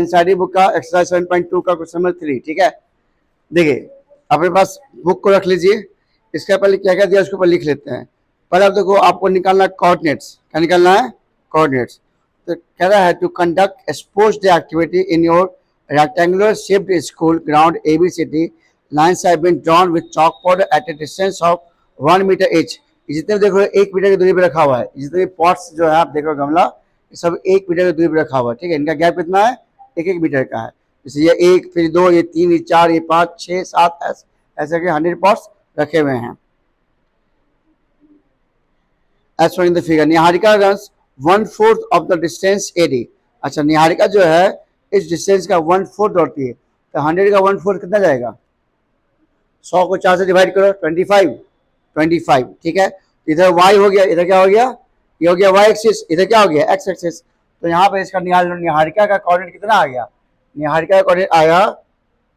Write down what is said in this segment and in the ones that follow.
NCERT book का exercise 7.2 का question number 3, ठीक है। देखिए अपने पास बुक को रख लीजिए, इसके पहले क्या क्या दिया उसके ऊपर लिख लेते हैं। पहले आप देखो, आपको निकालना है कोऑर्डिनेट्स। क्या निकालना है? कोऑर्डिनेट्स। तो कह रहा है to conduct sports day activity in your rectangular shaped school ground ABCD, lines have been drawn with chalk powder at a distance of 1 metre each. जितने भी देख रहे हो 1 मीटर की दूरी पर रखा हुआ है, जितने भी पॉट्स जो है आप देख रहे हो गमला, ये सब 1 मीटर की दूरी पर रखा हुआ है, ठीक है। इनका गैप कितना है? 1-1 मीटर का है। जैसे ये 1, फिर 2, ये 3, ये 4, ये 5, 6, 7, ऐसे करके 100 पॉट्स रखे हुए हैं। As shown in the figure, Niharika runs 1/4 of the distance AD। अच्छा, निहारिका जो है इस डिस्टेंस का 1/4 दौड़ती है, तो 100 का 1/4 कितना जाएगा? 100 को 4 से डिवाइड करो, 25, ठीक है। इधर y हो गया, इधर क्या हो गया? ये हो गया y एक्सिस, इधर क्या हो गया? x axis. तो यहाँ पे इसका निकाल लो, निहारिका का कोऑर्डिनेट कितना आ गया? निहारिका का कोऑर्डिनेट आया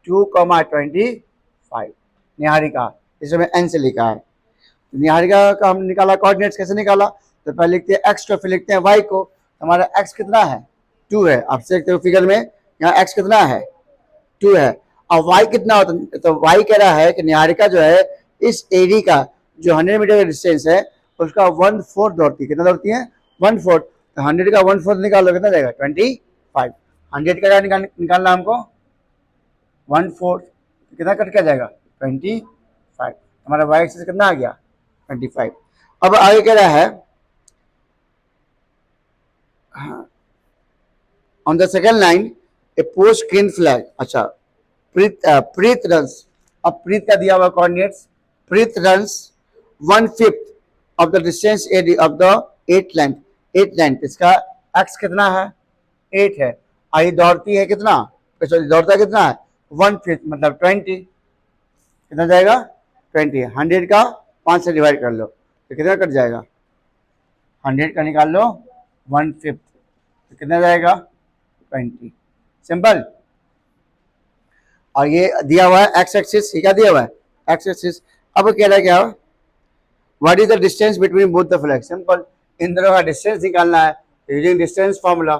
2,25। निहारिका, इसमें n से लिखा है। निहारिका का हम निकाला कोऑर्डिनेट्स, कैसे निकाला? तो पहले लिखते हैं x को, फिर लिखते हैं y को। हमारा x कितना है? 2 है। आप देखते हो फिगर में, यहाँ x कितना है? 2 है। अब y कितना होता है? तो y कह रहा है कि निहारिका जो है इस एडी का जो 100 मीटर का डिस्टेंस है उसका 1/4 दौड़ती है। कितना दौड़ती है? 1/4। तो 100 का 1/4 निकाल लो, कितना जाएगा? 25। 100 का निकालना हमको 1/4, कितना कट क्या जाएगा? 25। हमारा y एक्सिस कितना आ गया? 25। अब आगे कह रहा है on the second line a post green flag. अच्छा, प्रीत रन्स। अब प्रीत का दिया हुआ coordinates, Preet runs 1/5 of the distance AD of the 8 length. इसका x कितना है? 8 है। आई दौड़ती है कितना? दौड़ता कितना है? 1/5 मतलब 20। कितना जाएगा? 20। 100 का 5 से डिवाइड कर लो तो कितना कट जाएगा? 100 का निकाल लो 1/5 तो कितना जाएगा? 20। सिंपल। और ये दिया हुआ है x एक्सिस, क्या दिया हुआ है? x axis. अब कह रहा है क्या? What is the distance between both the flag? Simple, इन दोनों का डिस्टेंस निकालना है यूजिंग डिस्टेंस फॉर्मूला।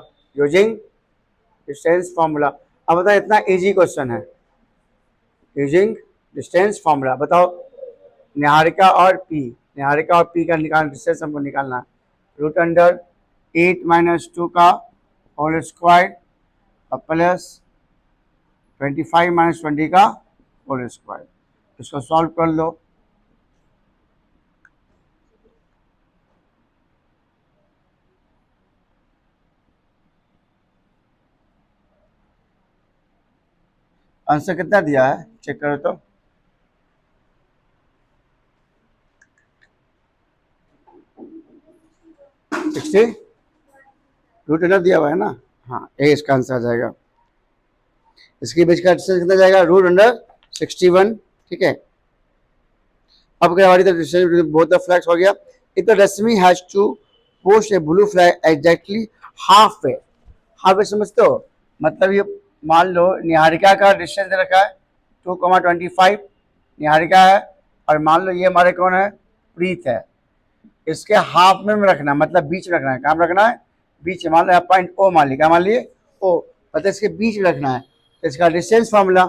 अब बताओ, इतना इजी क्वेश्चन है, यूजिंग डिस्टेंस फॉर्मूला। बताओ, निहारिका और पी का निकालना, डिस्टेंस हमको निकालना है। √8 - 2 का होल स्क्वायर प्लस 25 - 20 का होल स्क्वायर। इसको सॉल्व कर लो। आंसर कितना दिया है चेक करो तो। √8 दिया हुआ है ना? हाँ, ये इसका आंसर आ जाएगा। इसके बीच का डिस्टेंस कितना जाएगा? √61, ठीक है। अब क्या हमारी डिस्टेंस बोथ द फ्लैग्स हो गया। If the Rashmi has to post a blue flag exactly half way समझते हो? मतलब ये मान लो निहारिका का डिस्टेंस दे रखा है 2,25 निहारिका है, और मान लो ये हमारे कौन है? प्रीत है। इसके हाफ में रखना, मतलब बीच में रखना है। कहाँ रखना है? बीच में। मान लो पॉइंट ओ मान लिया, क्या मान लिए? ओ, मतलब इसके बीच में रखना है। तो इसका डिस्टेंस फार्मूला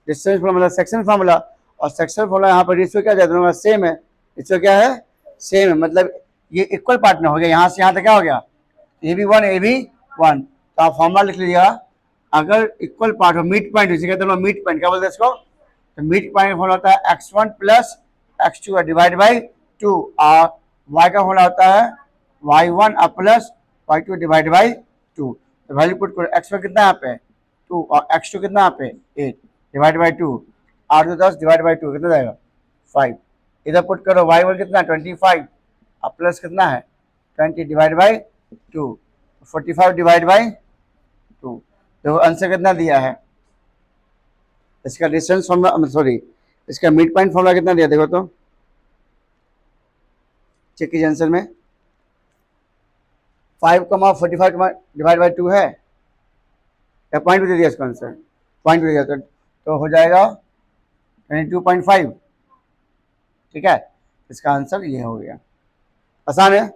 मतलब सेक्शन फार्मूला, और सेक्शन फार्मूला यहाँ पर रेशियो क्या दोनों का सेम है। रेशियो क्या है? सेम है, मतलब ये इक्वल पार्ट में हो गया। यहाँ से यहाँ तक क्या हो गया? ए बी 1 तो आप फॉर्मूला लिख लीजिएगा। अगर इक्वल पार्ट हो, मिड पॉइंट, इसी कहते हैं मिड पॉइंट, क्या बोलते हैं इसको? तो मिड पॉइंट फॉर्मूला होता है x1 + x2 डिवाइड बाई 2, और y का फॉर्मूला होता है y1 + y2 डिवाइड बाई 2। तो वैल्यू पुट करो, x1 कितना यहाँ पे? 2, और x2 कितना यहाँ पे? 8 डिवाइड बाई 2, 8 तो 10 डिवाइड बाई 2 कितना जाएगा? 5। इधर पुट करो, y1 कितना? 25, और प्लस कितना है? 20 डिवाइड बाई 2, 45 डिवाइड बाई 2। तो आंसर कितना दिया है? इसका डिस्टेंस फॉर्मूला, सॉरी, इसका मिड पॉइंट फॉर्मूला कितना दिया देखो तो, चेक कीजिए आंसर में। 5,45 डिवाइड बाई 2 है, या पॉइंट भी दे दिया इसका आंसर? पॉइंट भी दे दिया, तो हो जाएगा 22.5, ठीक है। इसका आंसर ये हो गया। आसान है।